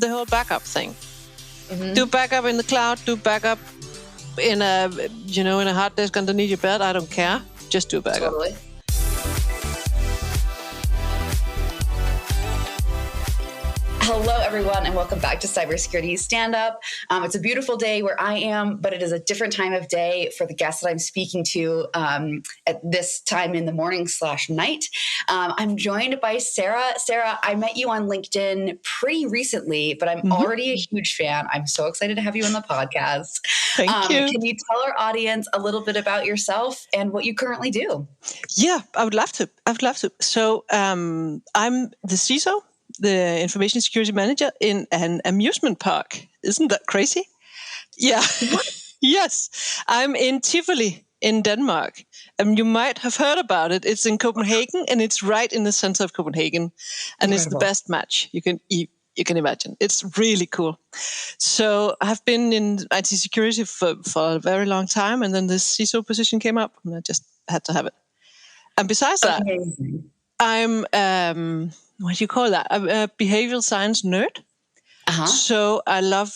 the whole backup thing. Do backup in the cloud, do backup in a hard disk underneath your bed. I don't care. Just do backup. Totally. Hello, everyone, and welcome back to Cybersecurity Stand Up. It's a beautiful day where I am, but it is a different time of day for the guests that I'm speaking to at this time in the morning/night. I'm joined by Sarah. Sarah, I met you on LinkedIn pretty recently, but I'm already a huge fan. I'm so excited to have you on the podcast. Thank you. Can you tell our audience a little bit about yourself and what you currently do? Yeah, I would love to. So I'm the CISO, the Information Security Manager in an amusement park. Isn't that crazy? Yeah. Yes. I'm in Tivoli in Denmark. You might have heard about it. It's in Copenhagen, and it's right in the center of Copenhagen. And It's the best match you can imagine. It's really cool. So I've been in IT security for a very long time, and then this CISO position came up, and I just had to have it. And besides that, I'm what do you call that? I'm a behavioral science nerd. So I love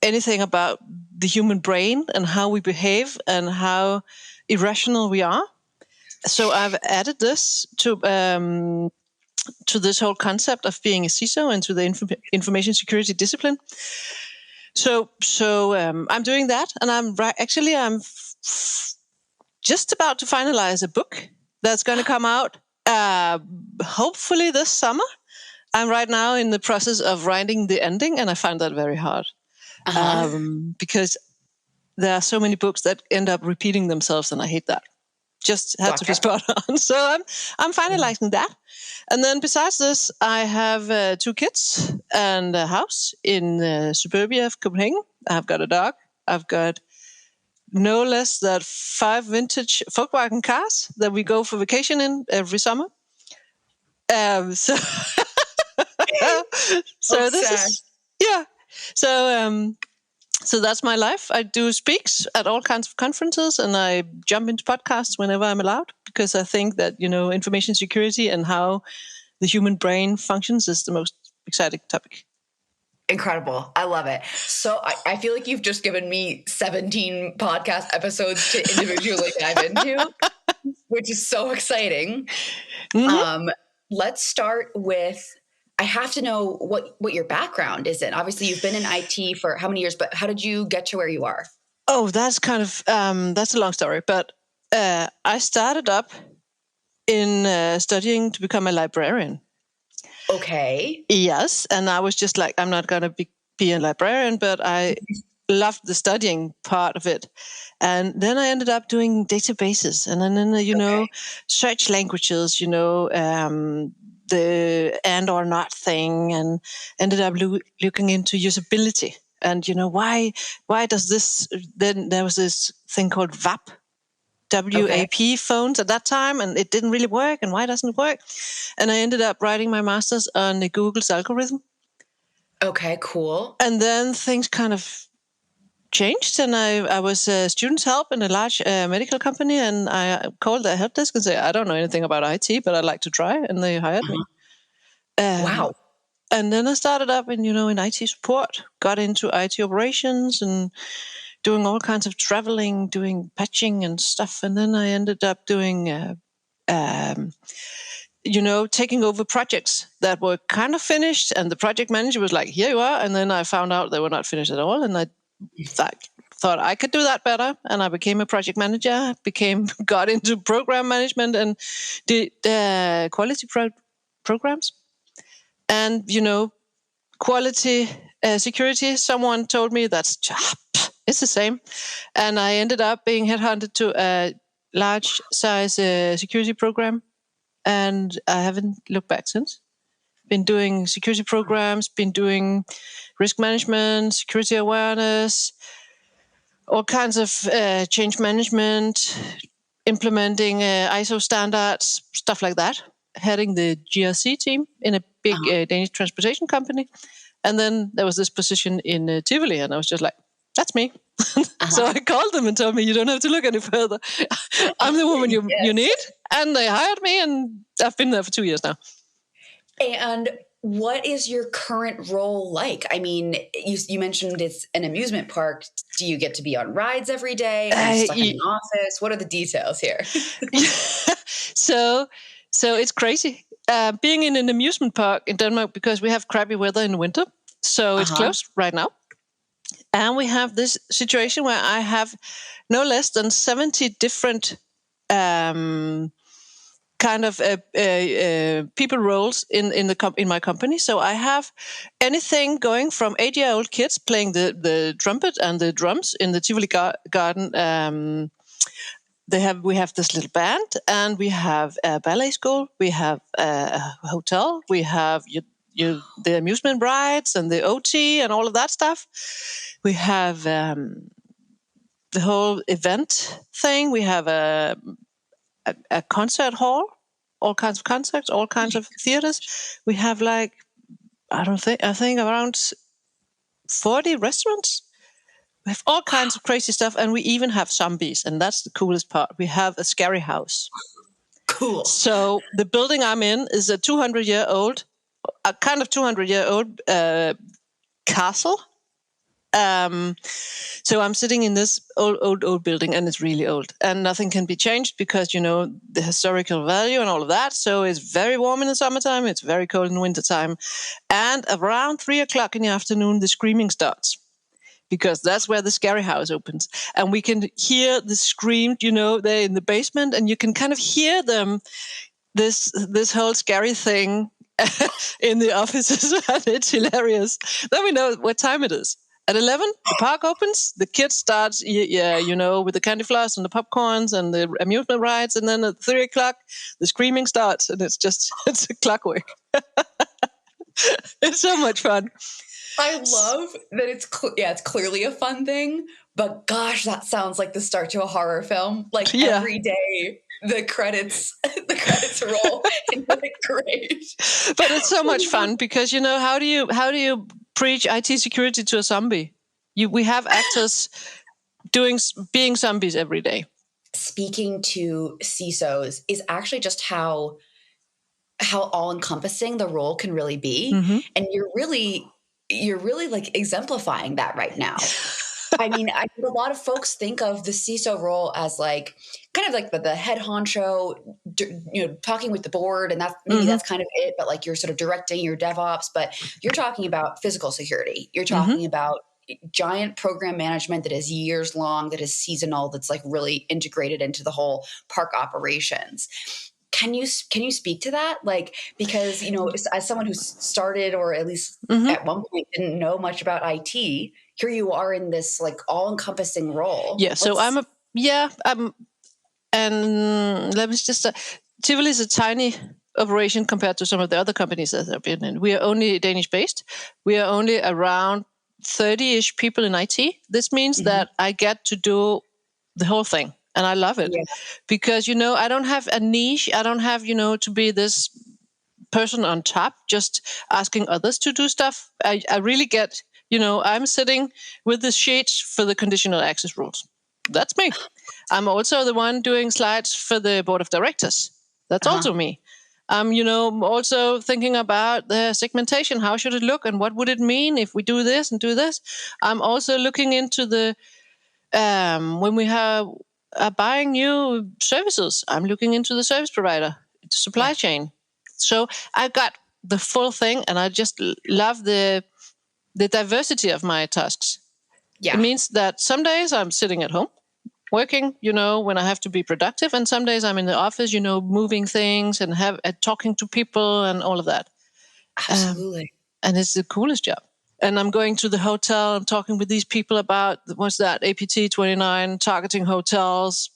anything about the human brain and how we behave and how irrational we are. So I've added this to this whole concept of being a CISO and to the information security discipline. So I'm doing that, and I'm just about to finalize a book that's going to come out hopefully this summer. I'm right now in the process of writing the ending, and I find that very hard because there are so many books that end up repeating themselves, and I hate that. Just had to be spot on. So I'm finalizing that. And then besides this, I have 2 kids and a house in the suburbia of Copenhagen. I've got a dog. I've got no less than 5 vintage Volkswagen cars that we go for vacation in every summer. So this is, yeah. So that's my life. I do speaks at all kinds of conferences, and I jump into podcasts whenever I'm allowed, because I think that, information security and how the human brain functions is the most exciting topic. Incredible. I love it. So I feel like you've just given me 17 podcast episodes to individually dive into, which is so exciting. Let's start with, I have to know what your background is in. Obviously, you've been in IT for how many years, but how did you get to where you are? Oh, that's kind of, that's a long story. But I started up in studying to become a librarian. Okay. Yes. And I was just like, I'm not going to be a librarian, but I loved the studying part of it. And then I ended up doing databases, and then, search languages, the and or not thing, and ended up looking into usability. And, why does this, then there was this thing called WAP phones at that time, and it didn't really work. And why doesn't it work? And I ended up writing my master's on Google's algorithm. Okay, cool. And then things kind of changed, and I was a student's help in a large medical company, and I called the help desk and said, I don't know anything about IT, but I'd like to try, and they hired me. Wow. And then I started up in IT support, got into IT operations and doing all kinds of traveling, doing patching and stuff. And then I ended up doing, taking over projects that were kind of finished. And the project manager was like, here you are. And then I found out they were not finished at all. And I thought I could do that better. And I became a project manager, got into program management and did quality programs. And, quality security, someone told me it's the same. And I ended up being headhunted to a large size security program. And I haven't looked back since. Been doing security programs, been doing risk management, security awareness, all kinds of change management, implementing ISO standards, stuff like that. Heading the GRC team in a big Danish transportation company. And then there was this position in Tivoli, and I was just like, that's me. So I called them and told me, you don't have to look any further. I'm the woman you need. And they hired me, and I've been there for 2 years now. And What is your current role like? I mean, you mentioned it's an amusement park. Do you get to be on rides every day? Are you stuck in an office? What are the details here? so it's crazy. Being in an amusement park in Denmark, because we have crappy weather in the winter, so it's closed right now. And we have this situation where I have no less than 70 different kind of people roles in my company. So I have anything going from 8-year-old kids playing the trumpet and the drums in the Tivoli garden. We have this little band, and we have a ballet school, we have a hotel, we have the amusement rides and the OT and all of that stuff. We have the whole event thing. We have a concert hall, all kinds of concerts, all kinds of theaters. We have I think around 40 restaurants. We have all kinds of crazy stuff, and we even have zombies, and that's the coolest part. We have a scary house. Cool. So the building I'm in is a 200-year-old castle. So I'm sitting in this old building, and it's really old, and nothing can be changed because, the historical value and all of that. So it's very warm in the summertime. It's very cold in the wintertime. And around 3:00 in the afternoon, the screaming starts, because that's where the scary house opens. And we can hear the scream, they're in the basement, and you can kind of hear them, this whole scary thing in the offices, and it's hilarious. Then we know what time it is. At 11, the park opens, the kids start, with the candy floss and the popcorns and the amusement rides, and then at 3:00, the screaming starts, and it's a clockwork. It's so much fun. I love that it's clearly a fun thing, but gosh, that sounds like the start to a horror film. Every day the credits roll, and you're like, great. But it's so much fun because how do you preach IT security to a zombie? We have actors being zombies every day. Speaking to CISOs is actually just how all-encompassing the role can really be, and you're really exemplifying that right now. I mean, I think a lot of folks think of the CISO role as kind of like the head honcho, talking with the board, and that's kind of it. But you're sort of directing your DevOps, but you're talking about physical security. You're talking about giant program management that is years long, that is seasonal, that's really integrated into the whole park operations. Can you speak to that? Because, as someone who started, or at least at one point didn't know much about IT, here you are in this all-encompassing role. Yeah. So and let me just Tivoli is a tiny operation compared to some of the other companies that I've been in. We are only Danish based. We are only around 30-ish people in IT. This means that I get to do the whole thing. And I love it because, I don't have a niche. I don't have, to be this person on top just asking others to do stuff. I really get, I'm sitting with the sheets for the conditional access rules. That's me. I'm also the one doing slides for the board of directors. That's also me. I'm, also thinking about the segmentation. How should it look? And what would it mean if we do this and do this? I'm also looking into the, when we have, buying new services, I'm looking into the service provider, the supply chain. So I got the full thing, and I just love the diversity of my tasks. Yeah. It means that some days I'm sitting at home working, when I have to be productive, and some days I'm in the office, moving things and talking to people and all of that. Absolutely. And it's the coolest job. And I'm going to the hotel, I'm talking with these people about, what's that, APT 29, targeting hotels.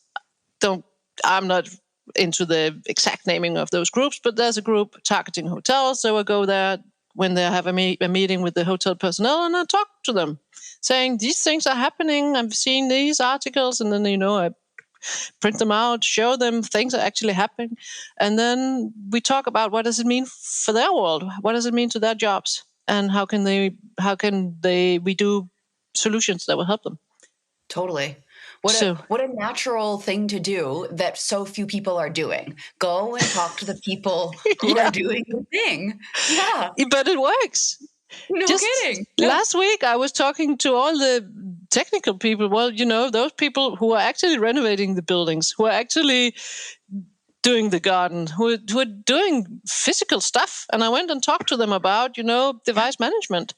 I'm not into the exact naming of those groups, but there's a group targeting hotels. So I go there when they have a meeting with the hotel personnel, and I talk to them, saying, these things are happening, I've seen these articles, and then, I print them out, show them things are actually happening. And then we talk about, what does it mean for their world? What does it mean to their jobs? And how can we do solutions that will help them? Totally. What a natural thing to do that so few people are doing. Go and talk to the people who are doing the thing. Yeah. But it works. No kidding. Last week, I was talking to all the technical people. Well, those people who are actually renovating the buildings, who are actually doing the garden, who are doing physical stuff. And I went and talked to them about, device management.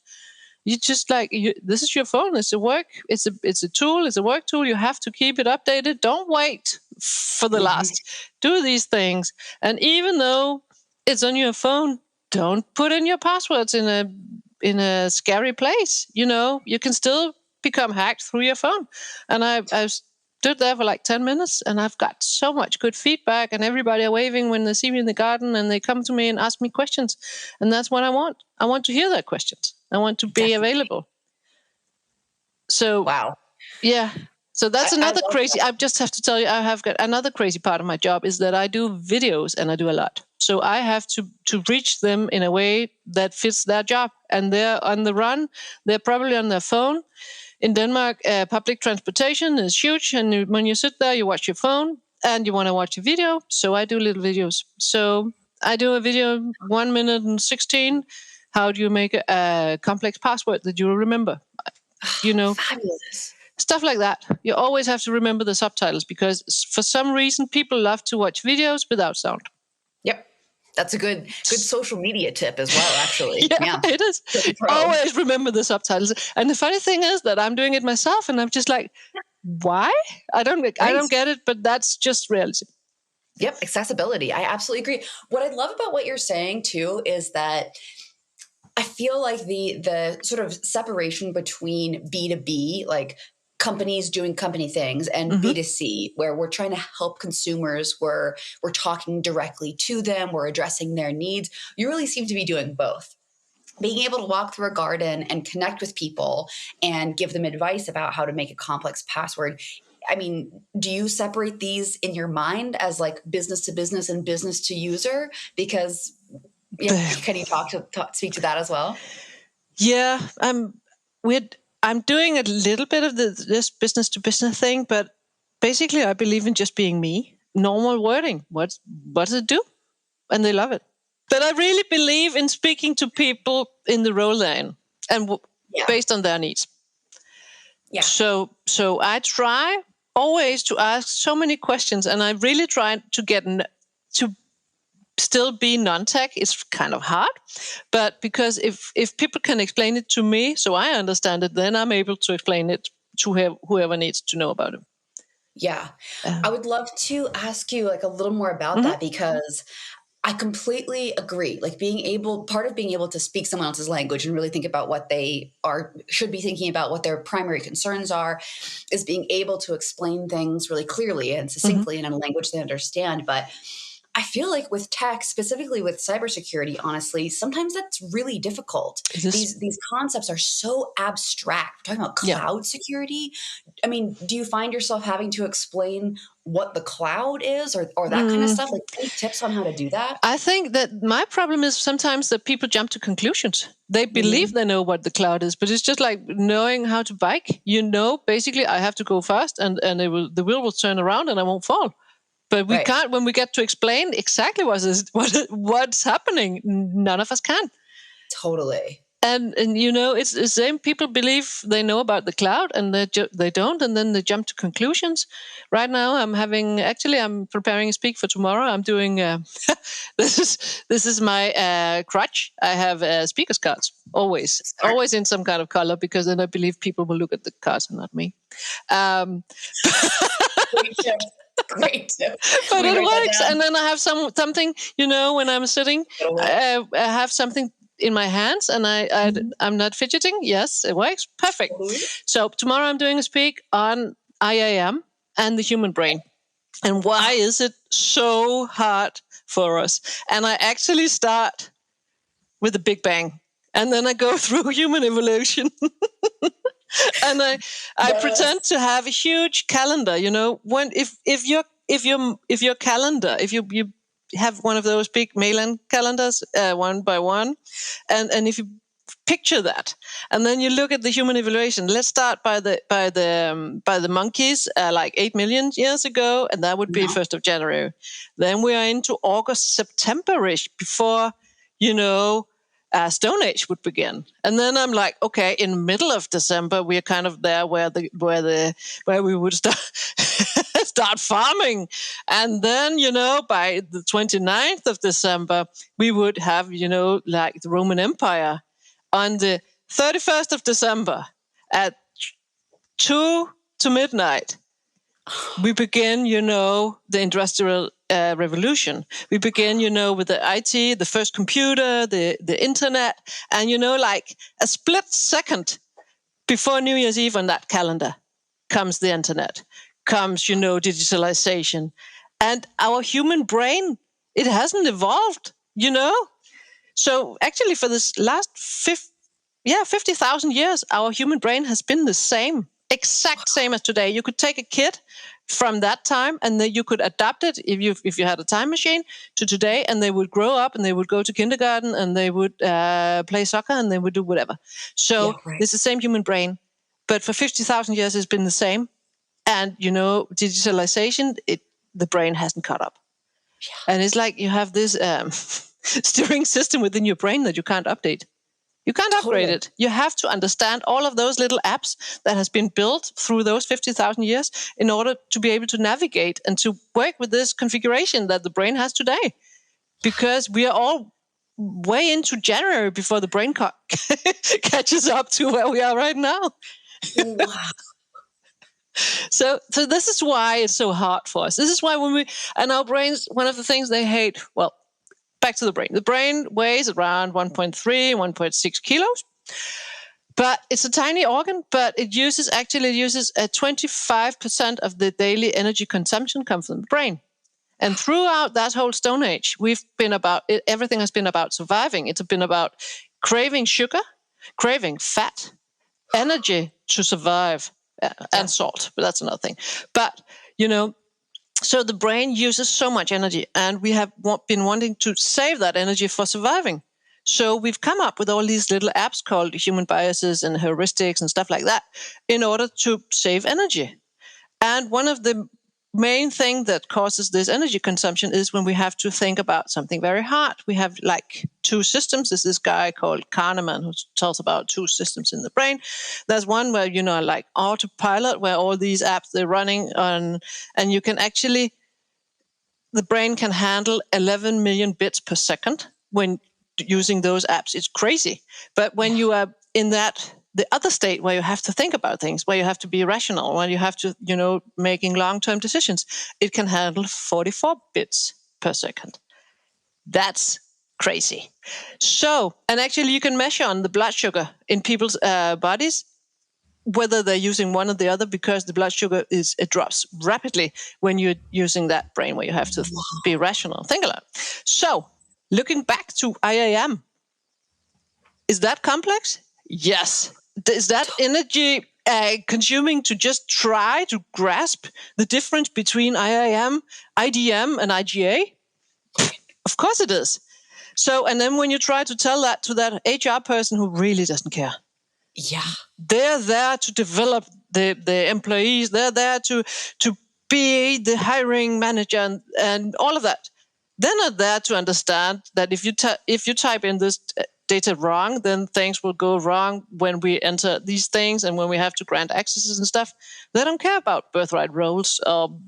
You just this is your phone. It's a tool. It's a work tool. You have to keep it updated. Don't wait for the last. Do these things. And even though it's on your phone, don't put in your passwords in a scary place. You can still become hacked through your phone. And I stood there for like 10 minutes, and I've got so much good feedback, and everybody are waving when they see me in the garden, and they come to me and ask me questions. And that's what I want. I want to hear their questions. I want to be available. So, wow. Yeah. So that's another crazy, I just have to tell you, I have got another crazy part of my job is that I do videos, and I do a lot. So I have to reach them in a way that fits their job. And they're on the run. They're probably on their phone. In Denmark, public transportation is huge. And when you sit there, you watch your phone and you want to watch a video. So I do little videos. So I do a video, 1 minute and 16. How do you make a complex password that you will remember? Fabulous. Stuff like that. You always have to remember the subtitles, because for some reason people love to watch videos without sound. Yep. That's a good social media tip as well, actually. Yeah, it is. Always remember the subtitles. And the funny thing is that I'm doing it myself, and I'm just like, why? I don't get it, but that's just reality. Yep, accessibility. I absolutely agree. What I love about what you're saying too is that I feel like the sort of separation between B2B, like companies doing company things, and B2C, where we're trying to help consumers, we're talking directly to them, we're addressing their needs. You really seem to be doing both. Being able to walk through a garden and connect with people and give them advice about how to make a complex password. I mean, do you separate these in your mind as like business to business and business to user? Because can you speak to that as well? Yeah, I'm doing a little bit of this business to business thing, but basically I believe in just being me. Normal wording. What does it do? And they love it. But I really believe in speaking to people in the role they're in, and based on their needs. Yeah. So I try always to ask so many questions, and I really try to get to still be non-tech. It's kind of hard, but because if people can explain it to me so I understand it, then I'm able to explain it to whoever needs to know about it. Yeah. I would love to ask you like a little more about that, because I completely agree. Like part of being able to speak someone else's language and really think about what they should be thinking about, what their primary concerns are, is being able to explain things really clearly and succinctly in a language they understand. But I feel like with tech, specifically with cybersecurity, honestly, sometimes that's really difficult. These concepts are so abstract. We're talking about cloud security. I mean, do you find yourself having to explain what the cloud is or that kind of stuff? Like, any tips on how to do that? I think that my problem is sometimes that people jump to conclusions. They believe they know what the cloud is, but it's just like knowing how to bike. Basically I have to go fast, and the wheel will turn around and I won't fall. But we can't, when we get to explain exactly what's happening, none of us can. Totally. And it's the same. People believe they know about the cloud, and they don't, and then they jump to conclusions. Right now, I'm preparing a speak for tomorrow. I'm doing this is my crutch. I have speakers cards always in some kind of color, because then I believe people will look at the cards and not me. Great tip. But it works. And then I have something, when I'm sitting, I have something in my hands, and I'm not fidgeting. Yes, it works. Perfect. So tomorrow I'm doing a speak on IAM and the human brain. And why is it so hard for us? And I actually start with the Big Bang, and then I go through human evolution. And I pretend to have a huge calendar. When if your calendar, if you have one of those big Mayland calendars, one by one, and if you picture that, and then you look at the human evolution. Let's start by the monkeys, like 8 million years ago, and that would be 1st of January. Then we are into August, September-ish before, Stone Age would begin. And then I'm like, okay, in the middle of December, we're kind of there where we would start farming. And then, by the 29th of December, we would have, like the Roman Empire. On the 31st of December at 2 to midnight, we begin, the Industrial Revolution. We begin, with the IT, the first computer, the internet, and, like a split second before New Year's Eve on that calendar comes the internet, comes, digitalization. And our human brain, it hasn't evolved, So actually for this last 50,000 years, our human brain has been the same. Exact same as today. You could take a kid from that time and then you could adapt it if you had a time machine to today, and they would grow up and they would go to kindergarten and they would play soccer and they would do whatever. So It's the same human brain, but for 50,000 years it's been the same. And digitalization, the brain hasn't caught up. Yeah. And it's like you have this steering system within your brain that you can't update. You can't upgrade it. You have to understand all of those little apps that has been built through those 50,000 years in order to be able to navigate and to work with this configuration that the brain has today. Because we are all way into January before the brain catches up to where we are right now. Wow. So this is why it's so hard for us. This is why and our brains, one of the things they hate, back to the brain. The brain weighs around 1.3, 1.6 kilos, but it's a tiny organ, but it uses 25% of the daily energy consumption comes from the brain. And throughout that whole Stone Age, everything has been about surviving. It's been about craving sugar, craving fat, energy to survive, and salt, but that's another thing. But, so the brain uses so much energy, and we have been wanting to save that energy for surviving. So we've come up with all these little apps called human biases and heuristics and stuff like that in order to save energy. And one of the main things that causes this energy consumption is when we have to think about something very hard. We have like two systems. There's this guy called Kahneman who talks about two systems in the brain. There's one where, like autopilot, where all these apps, they're running on, and you can actually, the brain can handle 11 million bits per second when using those apps. It's crazy. But when you are in the other state where you have to think about things, where you have to be rational, where you have to, making long-term decisions, it can handle 44 bits per second. That's crazy. So, and actually you can measure on the blood sugar in people's bodies, whether they're using one or the other, because the blood sugar it drops rapidly when you're using that brain where you have to be rational. Think a lot. So, looking back to IAM, is that complex? Yes. Is that energy consuming to just try to grasp the difference between IAM, IDM, and IGA? Of course it is. So, and then when you try to tell that to that HR person who really doesn't care. Yeah. They're there to develop the employees. They're there to be the hiring manager and all of that. They're not there to understand that if you type in this data wrong, then things will go wrong when we enter these things and when we have to grant accesses and stuff. They don't care about birthright roles or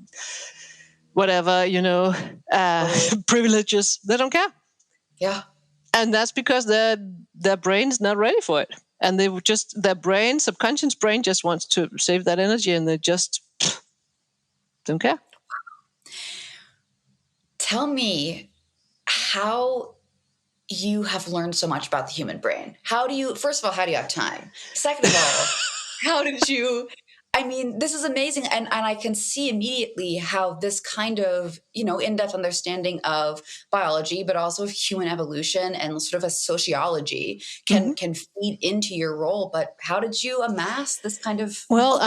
whatever, privileges. They don't care. Yeah. And that's because their brain is not ready for it. And their subconscious brain just wants to save that energy, and they just don't care. Tell me how you have learned so much about the human brain. First of all, how do you have time? Second of all, how did you, this is amazing. And I can see immediately how this kind of, in-depth understanding of biology, but also of human evolution and sort of a sociology can feed into your role. But how did you amass this kind of? Well,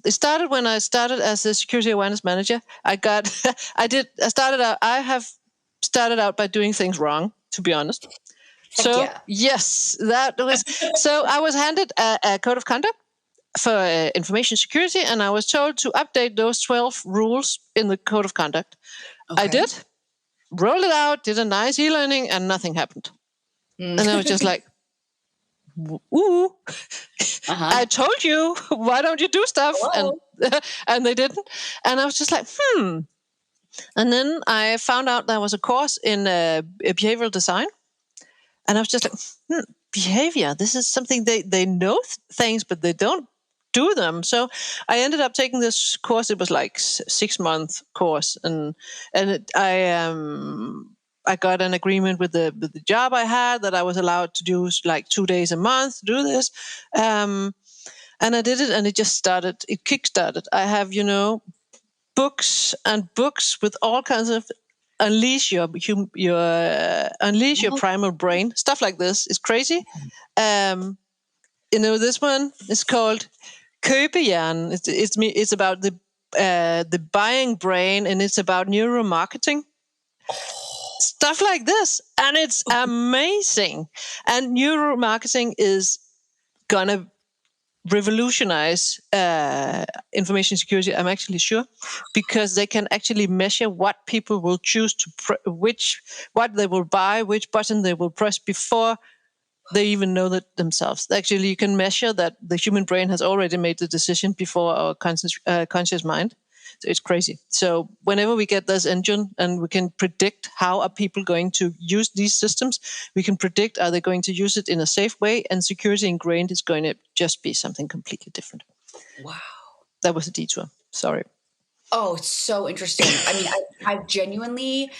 it started when I started as a security awareness manager. I have started out by doing things wrong, to be honest. So yeah. yes, that was. So I was handed a code of conduct for information security, and I was told to update those 12 rules in the code of conduct. Okay. I did, rolled it out, did a nice e-learning, and nothing happened. And I was just like, ooh, I told you, why don't you do stuff? And they didn't. And I was just like, And then I found out there was a course in behavioral design. And I was just like, behavior, this is something they know things, but they don't do them. So I ended up taking this course. It was like 6-month course. And I got an agreement with the job I had that I was allowed to do like 2 days a month to do this. And I did it, and it just started. It kickstarted. I have, books and books with all kinds of unleash your primal brain, stuff like this. Is crazy. This one is called Købehjernen. It's about the buying brain, and it's about neuromarketing. Stuff like this, and it's amazing. And neuromarketing is gonna revolutionize information security. I'm actually sure, because they can actually measure what people will choose to what they will buy, which button they will press before they even know that themselves. Actually, you can measure that the human brain has already made the decision before our conscious mind. So it's crazy. So whenever we get this engine and we can predict how are people going to use these systems, we can predict, are they going to use it in a safe way? And security ingrained is going to just be something completely different. Wow. That was a detour. Sorry. Oh, it's so interesting. I mean, I've genuinely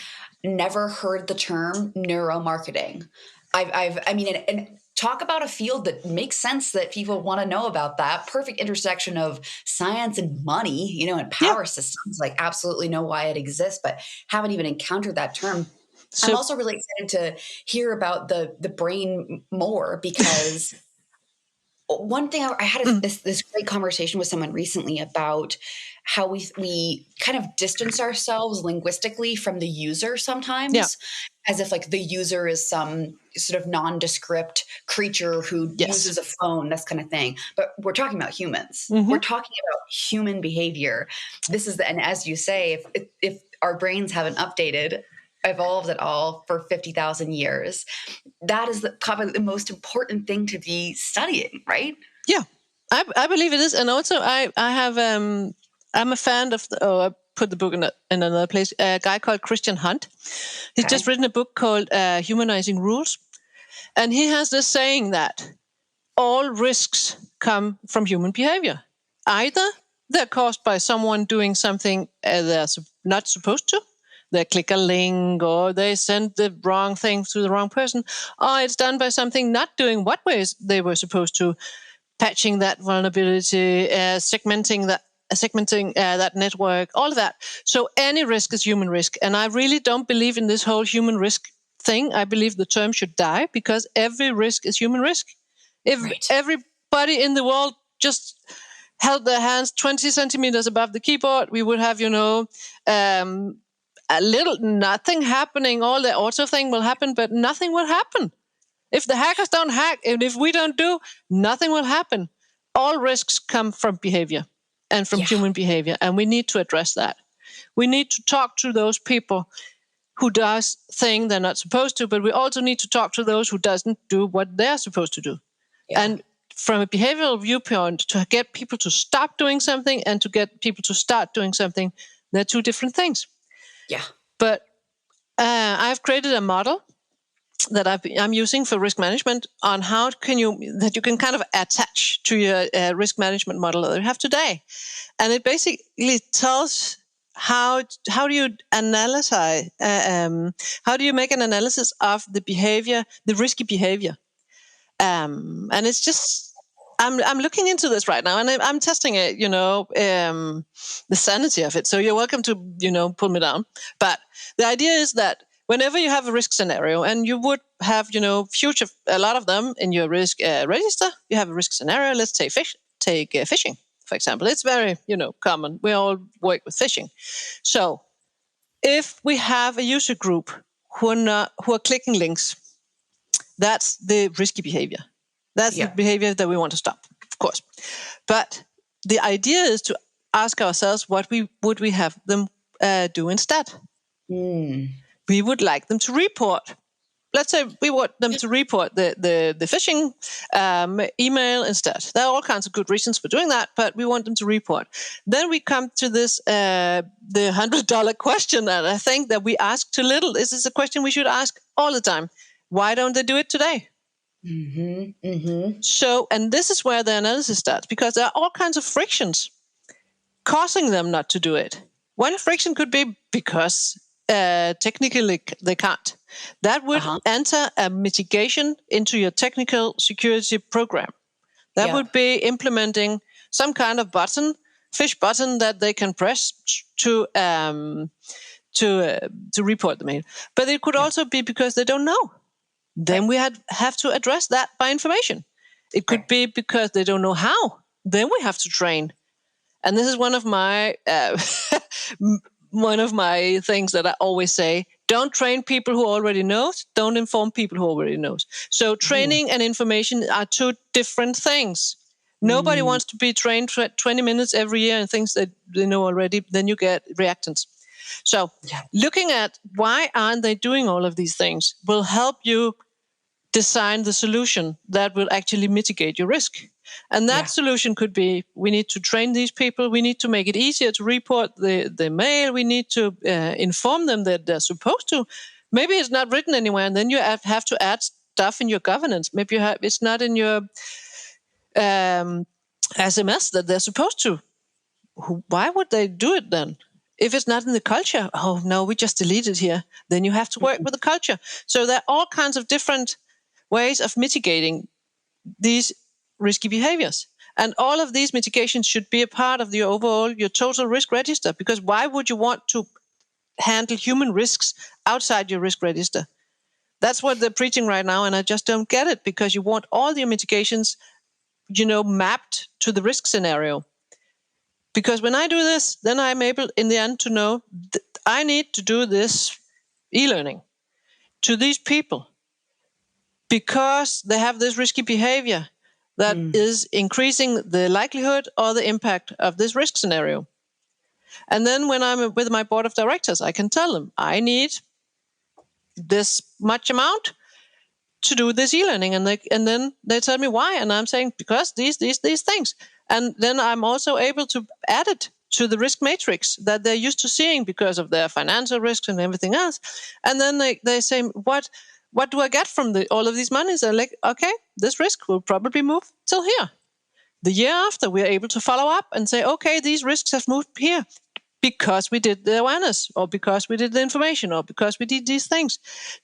never heard the term neuromarketing. And talk about a field that makes sense that people want to know about that. Perfect intersection of science and money, and power systems. Like, absolutely know why it exists, but haven't even encountered that term. So, I'm also really excited to hear about the brain more, because one thing I had this great conversation with someone recently about how we kind of distance ourselves linguistically from the user sometimes, as if like the user is some sort of nondescript creature who uses a phone, this kind of thing. But we're talking about humans. Mm-hmm. We're talking about human behavior. And as you say, if our brains haven't evolved at all for 50,000 years, that is probably the most important thing to be studying, right? Yeah, I believe it is. And also I have, I'm a fan of, I put the book in another place, a guy called Christian Hunt. He's just written a book called Humanizing Rules. And he has this saying that all risks come from human behavior. Either they're caused by someone doing something they're not supposed to, they click a link, or they send the wrong thing to the wrong person, or it's done by something not doing what ways they were supposed to, patching that vulnerability, segmenting that network, all of that. So any risk is human risk. And I really don't believe in this whole human risk thing. I believe the term should die, because every risk is human risk. If everybody in the world just held their hands 20 centimeters above the keyboard, we would have, a little nothing happening. All the auto thing will happen, but nothing will happen. If the hackers don't hack, and if we don't do, nothing will happen. All risks come from behavior and from human behavior, and we need to address that. We need to talk to those people who does things they're not supposed to, but we also need to talk to those who doesn't do what they're supposed to do. Yeah. And from a behavioral viewpoint, to get people to stop doing something and to get people to start doing something, they're two different things. Yeah. But I've created a model that I'm using for risk management on how you can kind of attach to your risk management model that you have today. And it basically tells how do you analyze, how do you make an analysis of the behavior, the risky behavior. And it's just, I'm looking into this right now, and I'm testing it, the sanity of it. So you're welcome to, pull me down. But the idea is that whenever you have a risk scenario, and you would have, a lot of them in your risk register, you have a risk scenario. Let's take phishing, for example. It's very, common. We all work with phishing. So if we have a user group who are clicking links, That's the risky behavior. That's the behavior that we want to stop, of course. But the idea is to ask ourselves what would we have them do instead. We would like them to report. Let's say we want them to report the phishing email instead. There are all kinds of good reasons for doing that, but we want them to report. Then we come to this, the $100 question, and I think that we ask too little. This is a question we should ask all the time. Why don't they do it today? So, and this is where the analysis starts, because there are all kinds of frictions causing them not to do it. One friction could be because technically they can't. That would enter a mitigation into your technical security program. That would be implementing some kind of fish button that they can press to report the mail. But it could also be because they don't know. Then we have to address that by information. It could be because they don't know how. Then we have to train. And this is one of my things that I always say: don't train people who already know. Don't inform people who already know. So training and information are two different things. Nobody wants to be trained for 20 minutes every year in things that they know already. Then you get reactants. So looking at why aren't they doing all of these things will help you design the solution that will actually mitigate your risk. And that solution could be, we need to train these people. We need to make it easier to report the mail. We need to inform them that they're supposed to. Maybe it's not written anywhere, and then you have to add stuff in your governance. Maybe it's not in your SMS that they're supposed to. Why would they do it then? If it's not in the culture, oh no, we just delete it here. Then you have to work with the culture. So there are all kinds of different ways of mitigating these risky behaviors. And all of these mitigations should be a part of your total risk register, because why would you want to handle human risks outside your risk register? That's what they're preaching right now, and I just don't get it, because you want all your mitigations, mapped to the risk scenario. Because when I do this, then I'm able in the end to know that I need to do this e-learning to these people because they have this risky behavior that is increasing the likelihood or the impact of this risk scenario. And then when I'm with my board of directors, I can tell them, I need this much amount to do this e-learning. And then they tell me why. And I'm saying, because these things. And then I'm also able to add it to the risk matrix that they're used to seeing because of their financial risks and everything else. And then they say, what do I get from all of these monies? I'm like, okay, this risk will probably move till here. The year after, we're able to follow up and say, okay, these risks have moved here because we did the awareness, or because we did the information, or because we did these things.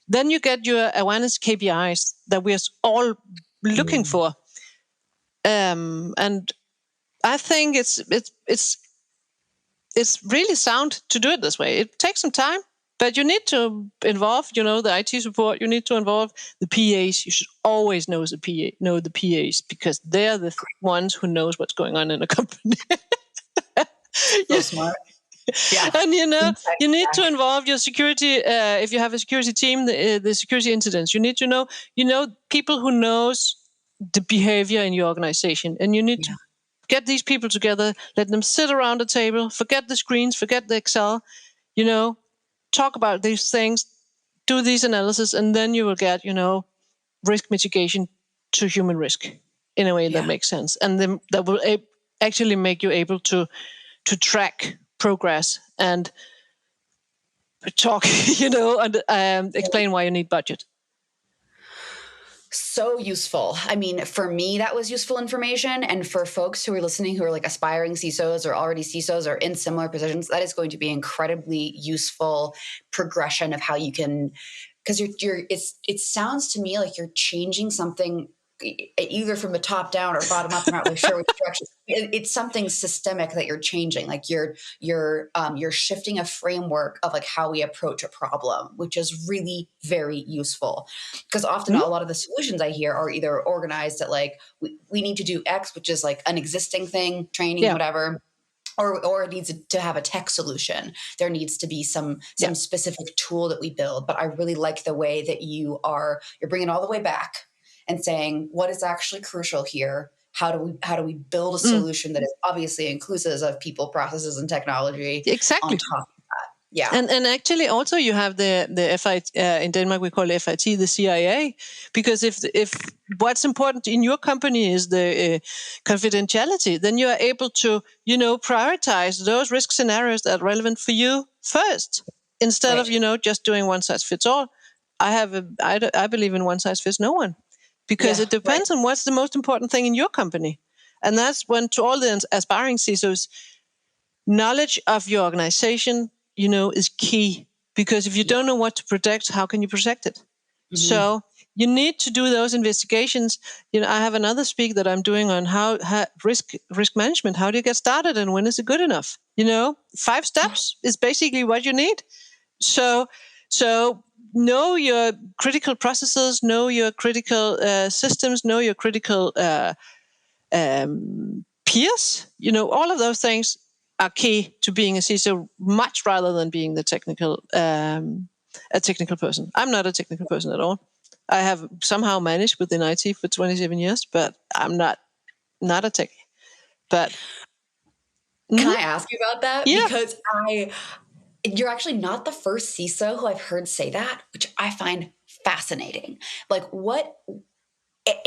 Then you get your awareness KPIs that we're all looking for. And I think it's really sound to do it this way. It takes some time, but you need to involve, the IT support. You need to involve the PAs. You should always know the PAs, because they're the ones who knows what's going on in a company. So smart. Yeah. And you need to involve your security. If you have a security team, the security incidents, you need to know, people who knows the behavior in your organization, and you need to get these people together, let them sit around a table, forget the screens, forget the Excel, talk about these things, do these analysis, and then you will get, risk mitigation to human risk in a way that makes sense. And then that will actually make you able to track progress and talk, and explain why you need budget. So useful. I mean, for me, that was useful information. And for folks who are listening, who are like aspiring CISOs or already CISOs or in similar positions, that is going to be incredibly useful progression of how you can, because it sounds to me like you're changing something either from the top down or bottom up. I'm not really sure which direction. It's something systemic that you're changing. Like you're shifting a framework of like how we approach a problem, which is really very useful. Because often a lot of the solutions I hear are either organized at like we need to do X, which is like an existing thing, training, whatever. or it needs to have a tech solution. There needs to be some specific tool that we build. But I really like the way that you're bringing it all the way back and saying, what is actually crucial here? How do we build a solution that is obviously inclusive of people, processes, and technology exactly on top of that? Yeah. And actually also you have the FIT, in Denmark we call FIT the CIA, because if what's important in your company is the confidentiality, then you are able to, prioritize those risk scenarios that are relevant for you first, instead of, just doing one size fits all. I believe in one size fits no one, because it depends on what's the most important thing in your company. And that's when, to all the aspiring CISOs, knowledge of your organization, is key, because if you don't know what to protect, how can you protect it? Mm-hmm. So you need to do those investigations. I have another speak that I'm doing on how risk management. How do you get started, and when is it good enough? 5 steps is basically what you need. So know your critical processes, know your critical systems, know your critical peers. All of those things are key to being a CISO, much rather than being a technical person. I'm not a technical person at all. I have somehow managed within IT for 27 years, but I'm not a techie. But can I ask you about that? Yeah. Because you're actually not the first CISO who I've heard say that, which I find fascinating. Like what?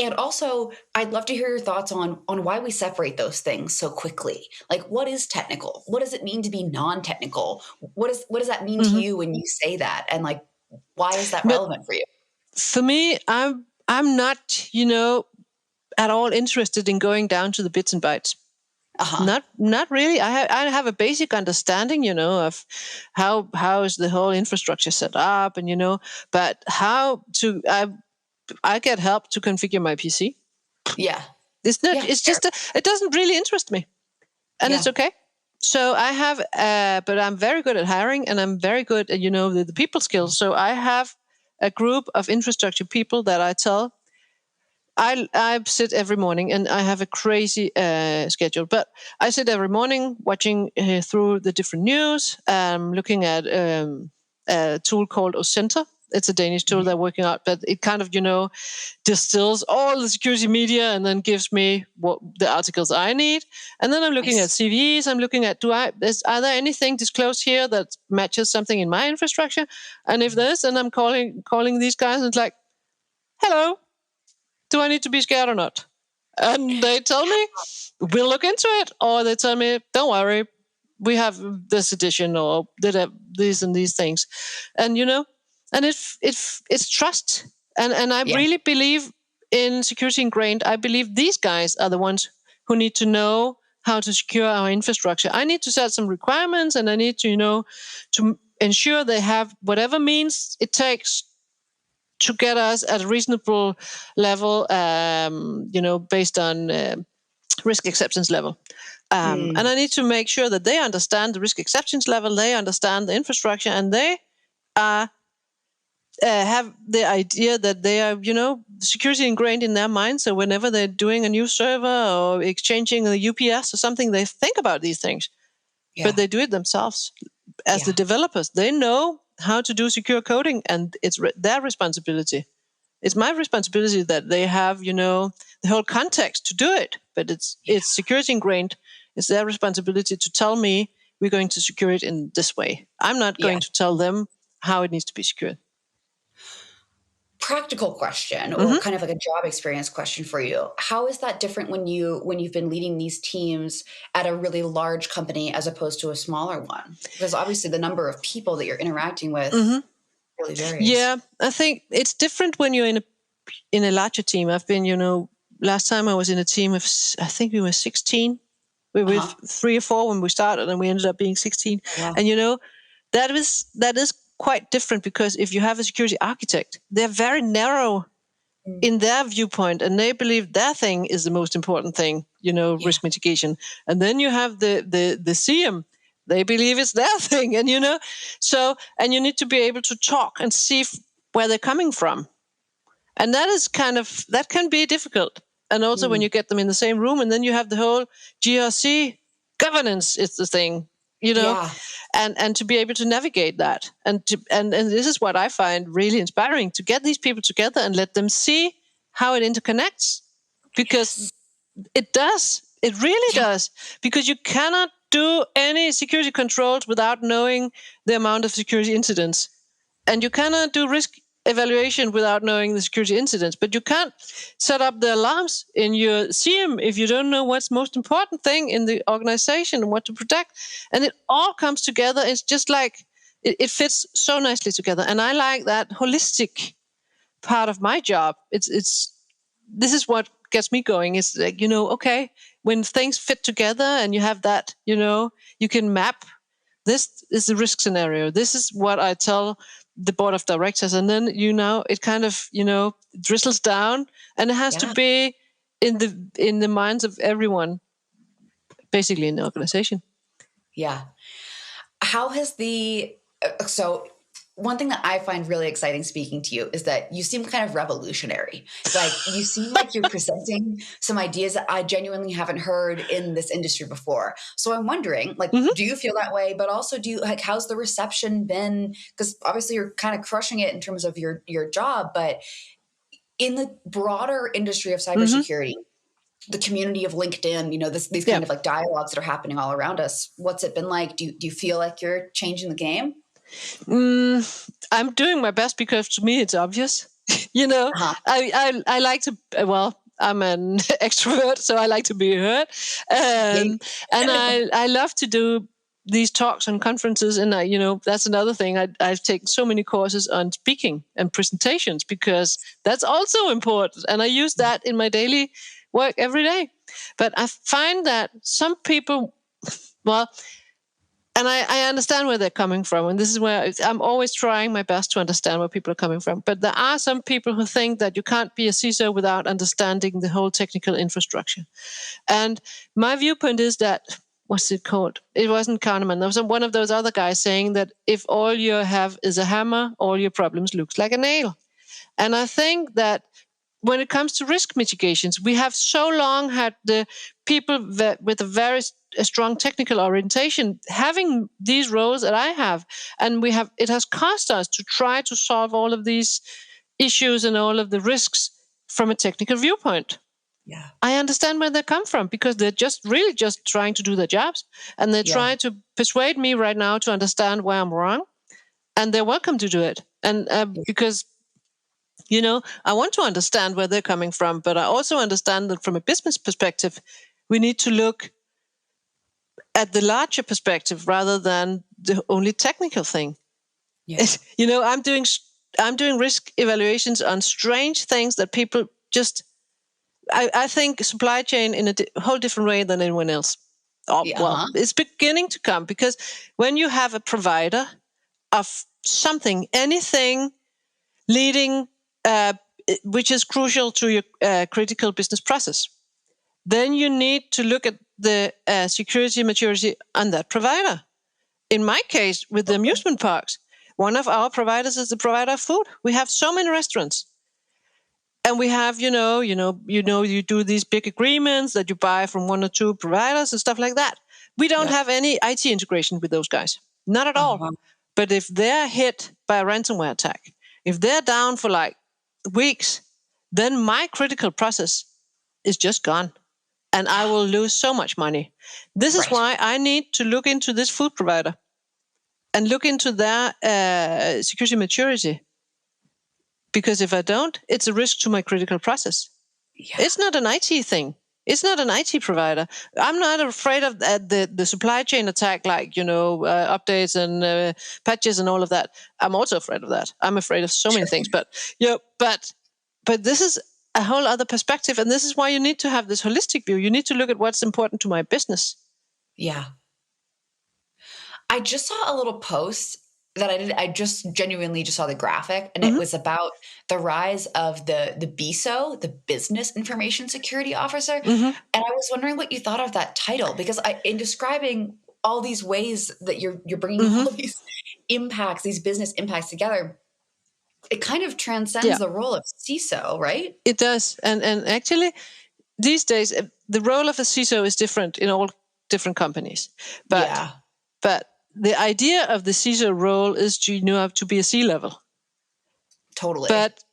And also, I'd love to hear your thoughts on why we separate those things so quickly. Like, what is technical? What does it mean to be non-technical? What does that mean to you when you say that? And like, why is that relevant for you? For me, I'm not, at all interested in going down to the bits and bytes. Uh-huh. Not really. I have a basic understanding, of how is the whole infrastructure set up, and but how to. I get help to configure my PC. Yeah. It's not. It's just. It doesn't really interest me, and it's okay. So I have, but I'm very good at hiring, and I'm very good at the people skills. So I have a group of infrastructure people that I tell. I sit every morning, and I have a crazy schedule. But I sit every morning watching through the different news, looking at a tool called Ocenter. It's a Danish tool they're working out, but it kind of, distills all the security media and then gives me what the articles I need. And then I'm looking at CVs. I'm looking at, are there anything disclosed here that matches something in my infrastructure? And if there's, then I'm calling these guys, and it's like, hello, do I need to be scared or not? And they tell me, we'll look into it. Or they tell me, don't worry, we have this edition, or did have these and these things. And, and it's trust. And I really believe in security ingrained. I believe these guys are the ones who need to know how to secure our infrastructure. I need to set some requirements, and I need to, to ensure they have whatever means it takes to get us at a reasonable level, based on risk acceptance level. And I need to make sure that they understand the risk acceptance level, they understand the infrastructure, and they are have the idea that they are, security ingrained in their mind. So whenever they're doing a new server or exchanging a UPS or something, they think about these things, but they do it themselves. As the developers, they know how to do secure coding, and it's their responsibility. It's my responsibility that they have, the whole context to do it, but it's security ingrained. It's their responsibility to tell me we're going to secure it in this way. I'm not going to tell them how it needs to be secured. Practical question, or kind of like a job experience question for you. How is that different when you've been leading these teams at a really large company as opposed to a smaller one? Because obviously the number of people that you're interacting with really varies. Yeah, I think it's different when you're in a larger team. I've been, last time I was in a team of, I think we were 16. We were 3 or 4 when we started, and we ended up being 16. Wow. And that is quite different, because if you have a security architect, they're very narrow in their viewpoint, and they believe their thing is the most important thing, risk mitigation. And then you have the CM, they believe it's their thing, and and you need to be able to talk and see where they're coming from. And that is that can be difficult. And also when you get them in the same room, and then you have the whole GRC governance is the thing, and to be able to navigate that. And this is what I find really inspiring, to get these people together and let them see how it interconnects, because it does. It really does, because you cannot do any security controls without knowing the amount of security incidents. And you cannot do risk evaluation without knowing the security incidents. But you can't set up the alarms in your SIEM if you don't know what's most important thing in the organization and what to protect. And it all comes together. It's just like, it fits so nicely together. And I like that holistic part of my job. This is what gets me going. It's like, okay, when things fit together and you have that, you can map, this is the risk scenario. This is what I tell the board of directors. And then, it kind of, drizzles down, and it has to be in the minds of everyone, basically in the organization. Yeah. How has so one thing that I find really exciting speaking to you is that you seem kind of revolutionary. Like, you seem like you're presenting some ideas that I genuinely haven't heard in this industry before. So I'm wondering, do you feel that way? But also, how's the reception been? Because obviously you're kind of crushing it in terms of your job, but in the broader industry of cybersecurity, the community of LinkedIn, these kind of like dialogues that are happening all around us, what's it been like? Do you feel like you're changing the game? I'm doing my best, because to me it's obvious. I like to, I'm an extrovert, so I like to be heard. And I love to do these talks and conferences. And that's another thing. I've taken so many courses on speaking and presentations, because that's also important. And I use that in my daily work every day. But I find that some people, and I understand where they're coming from. And this is where I'm always trying my best to understand where people are coming from. But there are some people who think that you can't be a CISO without understanding the whole technical infrastructure. And my viewpoint is that, what's it called? It wasn't Kahneman. There was one of those other guys saying that if all you have is a hammer, all your problems looks like a nail. And I think that when it comes to risk mitigations, we have so long had the people with a very strong technical orientation having these roles that I have. And it has cost us to try to solve all of these issues and all of the risks from a technical viewpoint. Yeah. I understand where they come from, because they're just trying to do their jobs. And they try to persuade me right now to understand where I'm wrong. And they're welcome to do it. And because I want to understand where they're coming from, but I also understand that from a business perspective, we need to look at the larger perspective rather than the only technical thing. Yeah. I'm doing risk evaluations on strange things that people just, I think supply chain in a whole different way than anyone else. It's beginning to come, because when you have a provider of something, anything leading, which is crucial to your critical business process, then you need to look at the security maturity on that provider. In my case, with the amusement parks, one of our providers is the provider of food. We have so many restaurants. And we have, you do these big agreements that you buy from one or two providers and stuff like that. We don't have any IT integration with those guys. Not at all. But if they're hit by a ransomware attack, if they're down for like weeks, then my critical process is just gone. And I will lose so much money. This is why I need to look into this food provider and look into their security maturity. Because if I don't, it's a risk to my critical process. Yeah. It's not an IT thing. It's not an IT provider. I'm not afraid of the supply chain attack, like, updates and patches and all of that. I'm also afraid of that. I'm afraid of so many things. But this is a whole other perspective. And this is why you need to have this holistic view. You need to look at what's important to my business. Yeah. I just saw a little post that I did. I just genuinely just saw the graphic, and it was about the rise of the BISO, the Business Information Security Officer. And I was wondering what you thought of that title, because in describing all these ways that you're bringing all these impacts, these business impacts together, it kind of transcends the role of CISO, right? It does. And actually, these days, the role of a CISO is different in all different companies. But the idea of the CISO role is to be a C-level. Totally. But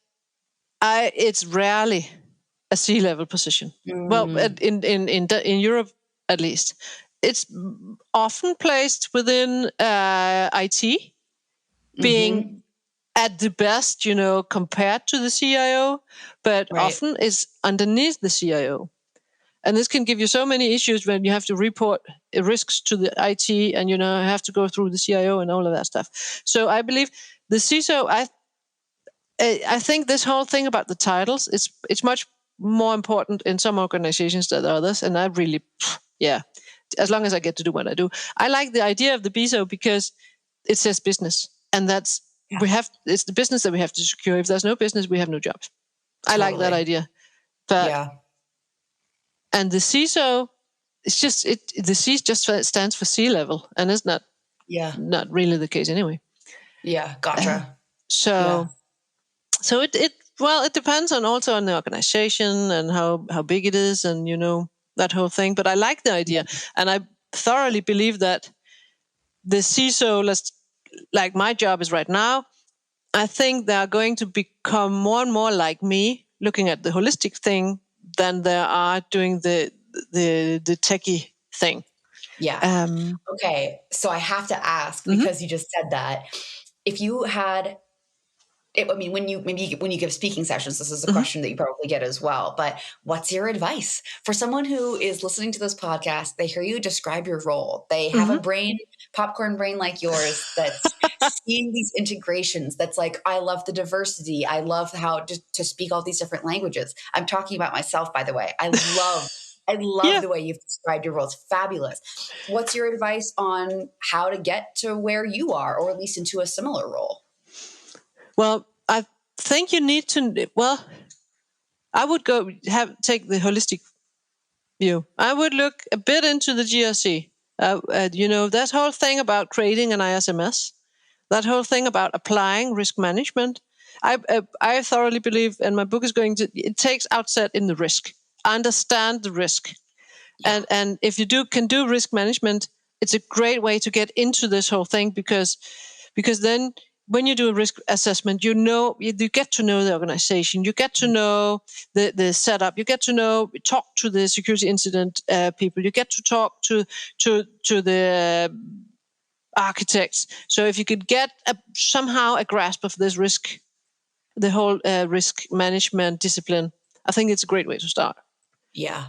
it's rarely a C-level position. Well, in Europe at least, it's often placed within IT, being at the best, compared to the CIO, but often is underneath the CIO. And this can give you so many issues when you have to report risks to the IT and, have to go through the CIO and all of that stuff. So I believe the CISO, I think this whole thing about the titles, it's much more important in some organizations than others. And I really, as long as I get to do what I do. I like the idea of the BISO because it says business. And it's the business that we have to secure. If there's no business, we have no jobs. I like that idea. But and the CISO, it's just the C just stands for C-level, and it's not really the case anyway. Yeah, gotcha. So it depends on the organization and how big it is, and that whole thing. But I like the idea, and I thoroughly believe that the CISO, like my job is right now, I think they are going to become more and more like me, looking at the holistic thing, than they are doing the techie thing. Yeah. Okay. So I have to ask, because you just said that, if you had, when you give speaking sessions, this is a question that you probably get as well, but what's your advice for someone who is listening to this podcast? They hear you describe your role. They have a popcorn brain like yours, that's seeing these integrations. That's like, I love the diversity. I love how to speak all these different languages. I'm talking about myself, by the way. I love the way you've described your role. It's fabulous. What's your advice on how to get to where you are, or at least into a similar role? Well, I think you need to. Well, I would take the holistic view. I would look a bit into the GRC. That whole thing about creating an ISMS, that whole thing about applying risk management. I thoroughly believe, and my book is it takes outset in the risk. Understand the risk, and if you can do risk management, it's a great way to get into this whole thing because then, when you do a risk assessment, you get to know the organization, you get to know the setup, you get to talk to the security incident people, you get to talk to the architects. So if you could get somehow a grasp of this risk, the whole risk management discipline, I think it's a great way to start. Yeah.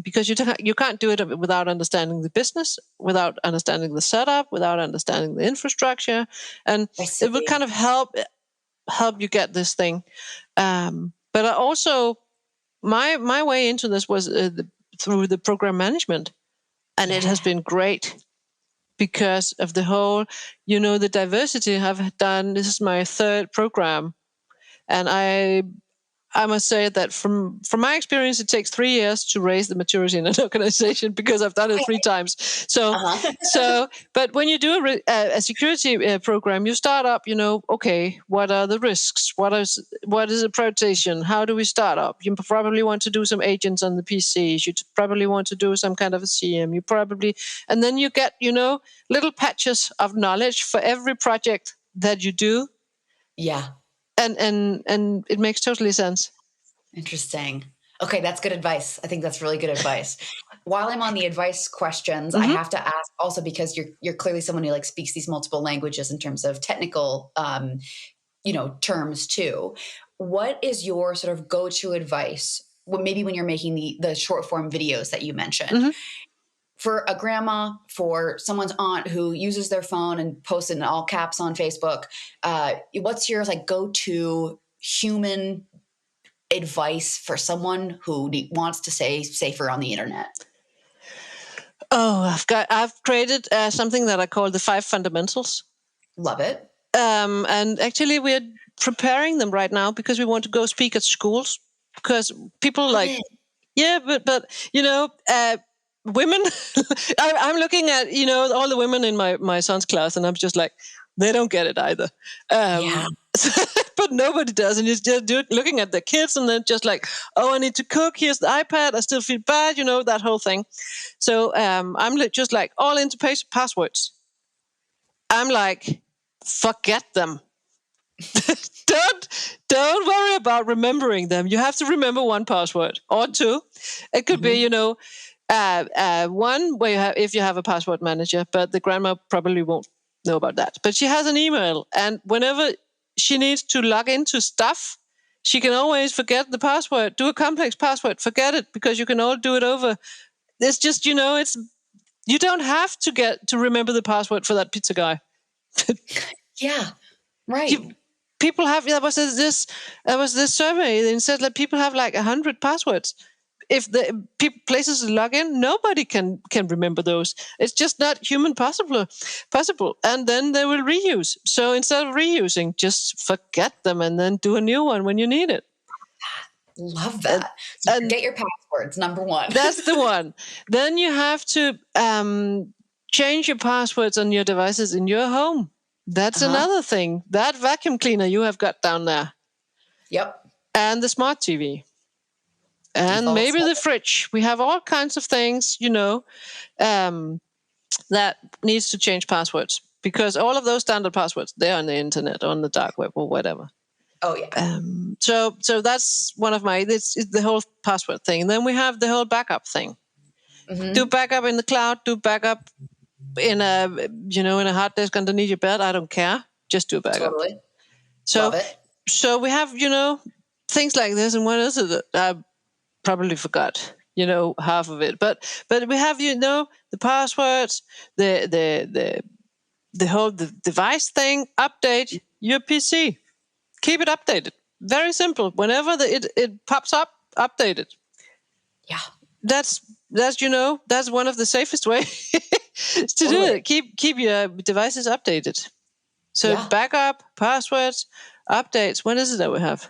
Because you can't do it without understanding the business, without understanding the setup, without understanding the infrastructure, and it will kind of help you get this thing. But I also, my way into this was through the program management, and it has been great because of the whole, the diversity I've done. This is my third program, and I must say that from my experience, it takes 3 years to raise the maturity in an organization, because I've done it 3 times. So, but when you do a security program, you start up, okay, what are the risks? What is a prioritization? How do we start up? You probably want to do some agents on the PCs. You probably want to do some kind of a CM. And then you get, little patches of knowledge for every project that you do. Yeah. And it makes totally sense. Interesting. Okay, that's good advice. I think that's really good advice. While I'm on the advice questions, I have to ask also, because you're clearly someone who speaks these multiple languages in terms of technical, terms too. What is your sort of go-to advice? Well, maybe when you're making the short form videos that you mentioned. For a grandma, for someone's aunt who uses their phone and posts in all caps on Facebook, what's your go-to human advice for someone who wants to stay safer on the internet? Oh, I've created something that I call the 5 fundamentals. Love it. And actually, we're preparing them right now because we want to go speak at schools, because people women, I'm looking at, all the women in my son's class, and I'm just like, they don't get it either. But nobody does, and you're just looking at the kids, and then just like, oh, I need to cook. Here's the iPad. I still feel bad, that whole thing. So I'm just like all into passwords. I'm like, forget them. Don't worry about remembering them. You have to remember one password or two. It could be, one where if you have a password manager, but the grandma probably won't know about that. But she has an email, and whenever she needs to log into stuff, she can always forget the password. Do a complex password, forget it, because you can all do it over. It's just, it's you don't have to remember the password for that pizza guy. Yeah, right. People have, there was this survey and said that people have like 100 passwords. If the places to log in, nobody can remember those. It's just not human possible. And then they will reuse. So instead of reusing, just forget them and then do a new one when you need it. Love that. So forget your passwords, number one. That's the one. Then you have to change your passwords on your devices in your home. That's another thing. That vacuum cleaner you have got down there. Yep. And the smart TV. And maybe the fridge. We have all kinds of things, that needs to change passwords, because all of those standard passwords, they're on the internet, on the dark web or whatever. Oh, yeah. So that's one of this is the whole password thing. And then we have the whole backup thing. Mm-hmm. Do backup in the cloud, do backup in a hard disk underneath your bed. I don't care. Just do a backup. Totally. So, love it. So we have, things like this. And what else is it? I probably forgot, half of it. But we have, the passwords, the whole device thing. Update your PC. Keep it updated. Very simple. Whenever it pops up, update it. Yeah. That's one of the safest ways to do it. Keep your devices updated. So backup, passwords, updates. When is it that we have?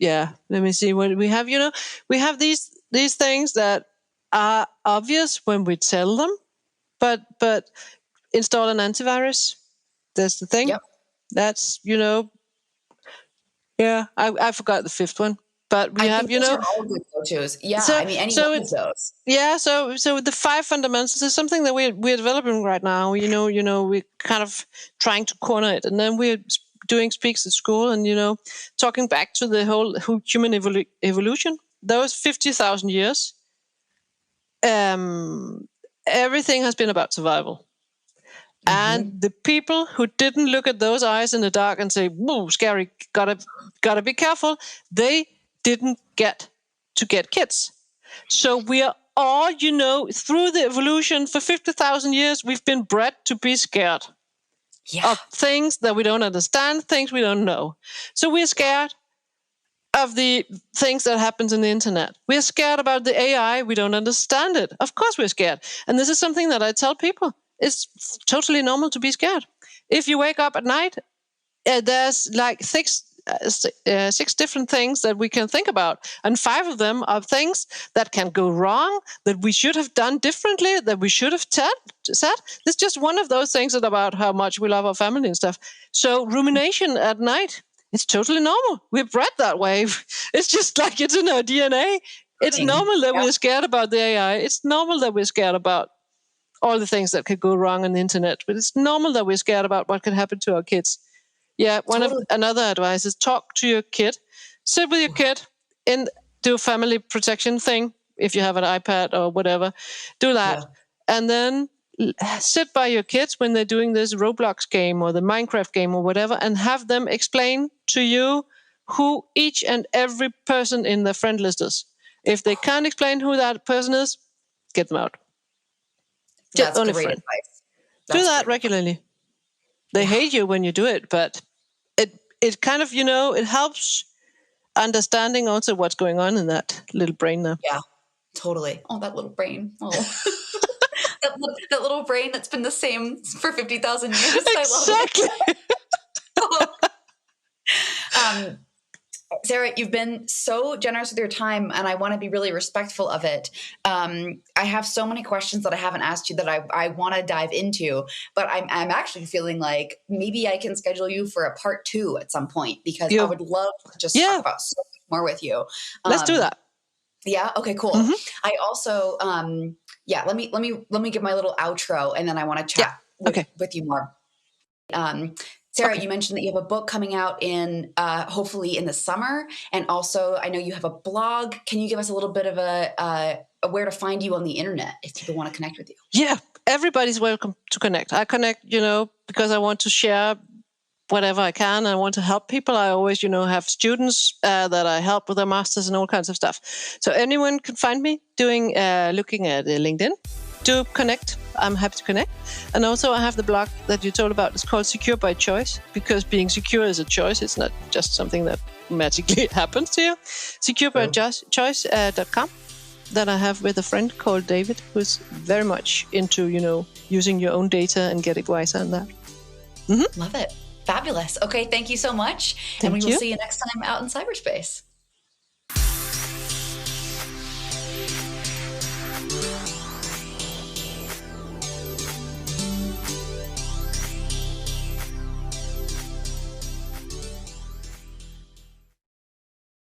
Let me see what we have. We have these things that are obvious when we tell them, but install an antivirus. That's the thing. Yep. That's I forgot the fifth one. But we have, those are all good go-tos. Yeah, any one of those. Yeah, so the 5 fundamentals is something that we're developing right now. We're kind of trying to corner it, and then we're doing speaks at school, and talking back to the whole human evolution. Those 50,000 years, everything has been about survival. Mm-hmm. And the people who didn't look at those eyes in the dark and say, "Whoa, scary! Gotta be careful," they didn't get kids. So we are all, through the evolution for 50,000 years, we've been bred to be scared of things that we don't understand, things we don't know. So we're scared of the things that happens in the internet. We're scared about the AI. We don't understand it. Of course we're scared. And this is something that I tell people. It's totally normal to be scared. If you wake up at night, there's like 6 different things that we can think about, and 5 of them are things that can go wrong, that we should have done differently, that we should have said. It's just one of those things about how much we love our family and stuff. So rumination at night, it's totally normal. We're bred that way. It's just like it's in our DNA. It's normal that we're scared about the AI. It's normal that we're scared about all the things that could go wrong on the internet. But it's normal that we're scared about what could happen to our kids. Yeah, another advice is talk to your kid. Sit with your kid and do a family protection thing. If you have an iPad or whatever, do that. Yeah. And then sit by your kids when they're doing this Roblox game or the Minecraft game or whatever, and have them explain to you who each and every person in their friend list is. If they can't explain who that person is, get them out. That's great advice. Do that regularly. They hate you when you do it, but it kind of, it helps understanding also what's going on in that little brain now. Yeah, totally. Oh, that little brain. Oh, that little brain that's been the same for 50,000 years. Exactly. I love it. Sarah, you've been so generous with your time, and I want to be really respectful of it. I have so many questions that I haven't asked you that I want to dive into, but I'm actually feeling like maybe I can schedule you for a part 2 at some point, because I would love to just talk about so much more with you. Let's do that. Yeah. Okay, cool. Mm-hmm. I also, let me give my little outro, and then I want to chat with you more. Sarah, you mentioned that you have a book coming out in hopefully in the summer, and also I know you have a blog. Can you give us a little bit of a where to find you on the internet if people want to connect with you? Yeah, everybody's welcome to connect. I connect, because I want to share whatever I can. I want to help people. I always, have students that I help with their masters and all kinds of stuff. So anyone can find me looking at LinkedIn. Do connect. I'm happy to connect. And also I have the blog that you told about. It's called Secure by Choice, because being secure is a choice. It's not just something that magically happens to you. Securebychoice.com. That I have with a friend called David, who's very much into, using your own data and getting wiser on that. Mm-hmm. Love it. Fabulous. Okay. Thank you so much. And we will see you next time out in cyberspace.